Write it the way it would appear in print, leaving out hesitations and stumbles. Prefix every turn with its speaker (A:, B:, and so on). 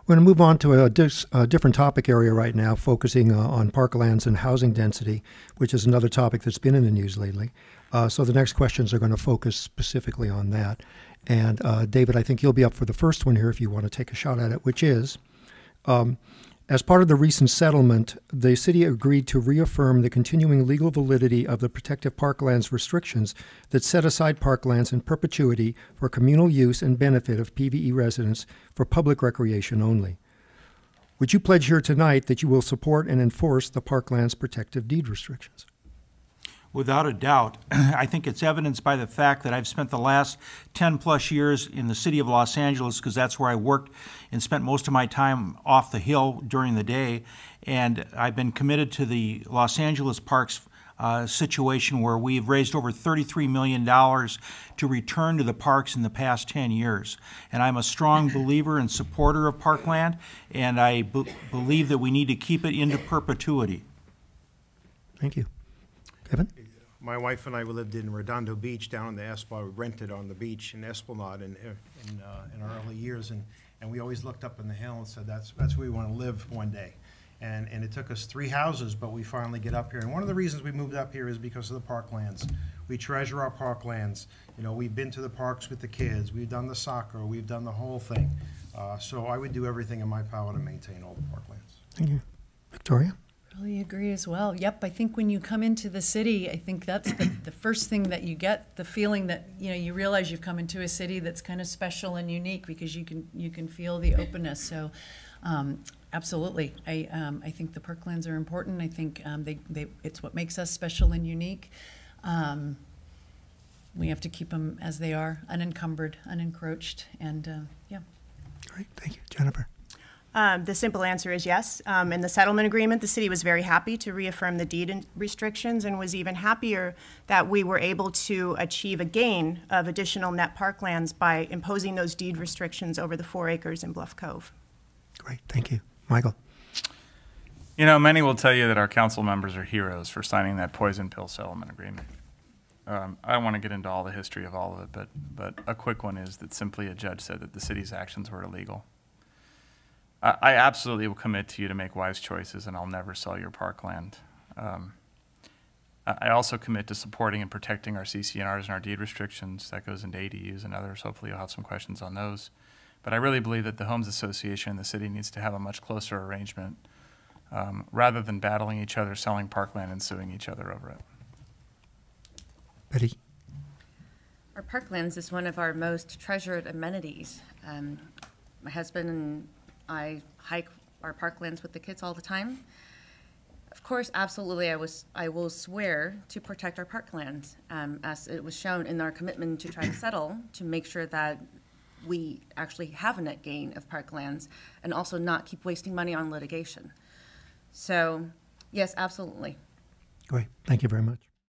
A: We're going to move on to a different topic area right now, focusing on parklands and housing density, which is another topic that's been in the news lately. So the next questions are going to focus specifically on that. And David, I think you'll be up for the first one here if you want to take a shot at it, which is, as part of the recent settlement, the city agreed to reaffirm the continuing legal validity of the protective parklands restrictions that set aside parklands in perpetuity for communal use and benefit of PVE residents for public recreation only. Would you pledge here tonight that you will support and enforce the parklands protective deed restrictions?
B: Without a doubt. I think it's evidenced by the fact that I've spent the last 10 plus years in the city of Los Angeles, because that's where I worked and spent most of my time off the hill during the day. And I've been committed to the Los Angeles Parks situation where we've raised over $33 million to return to the parks in the past 10 years. And I'm a strong believer and supporter of Parkland, and I believe that we need to keep it into perpetuity.
A: Thank you. Kevin?
C: My wife and I lived in Redondo Beach down in the Esplanade. We rented on the beach in Esplanade in our early years, and we always looked up in the hill and said that's where we want to live one day. And it took us 3 houses, but we finally get up here. And one of the reasons we moved up here is because of the parklands. We treasure our parklands. You know, we've been to the parks with the kids. We've done the soccer. We've done the whole thing. So I would do everything in my power to maintain all the parklands.
A: Thank you. Victoria?
D: Really agree as well. Yep, I think when you come into the city, I think that's the first thing that you get, the feeling that, you know, you realize you've come into a city that's kind of special and unique because you can feel the openness. So absolutely, I think the parklands are important. I think it's what makes us special and unique. We have to keep them as they are, unencumbered, unencroached, and yeah.
A: Great, thank you. Jennifer?
E: The simple answer is yes. In the settlement agreement, the city was very happy to reaffirm the deed restrictions and was even happier that we were able to achieve a gain of additional net parklands by imposing those deed restrictions over the 4 acres in Bluff Cove.
A: Great, thank you. Michael?
F: You know, many will tell you that our council members are heroes for signing that poison pill settlement agreement. I don't want to get into all the history of all of it, but a quick one is that simply a judge said that the city's actions were illegal. I absolutely will commit to you to make wise choices, and I'll never sell your parkland. I also commit to supporting and protecting our CC&Rs and our deed restrictions. That goes into ADUs and others. Hopefully you'll have some questions on those. But I really believe that the Homes Association and the city needs to have a much closer arrangement rather than battling each other, selling parkland, and suing each other over it.
A: Betty?
G: Our parklands is one of our most treasured amenities. My husband and I hike our parklands with the kids all the time. Of course, absolutely, I will swear to protect our parklands, as it was shown in our commitment to try to settle, to make sure that we actually have a net gain of parklands and also not keep wasting money on litigation. So, yes, absolutely.
A: Great. Thank you very much.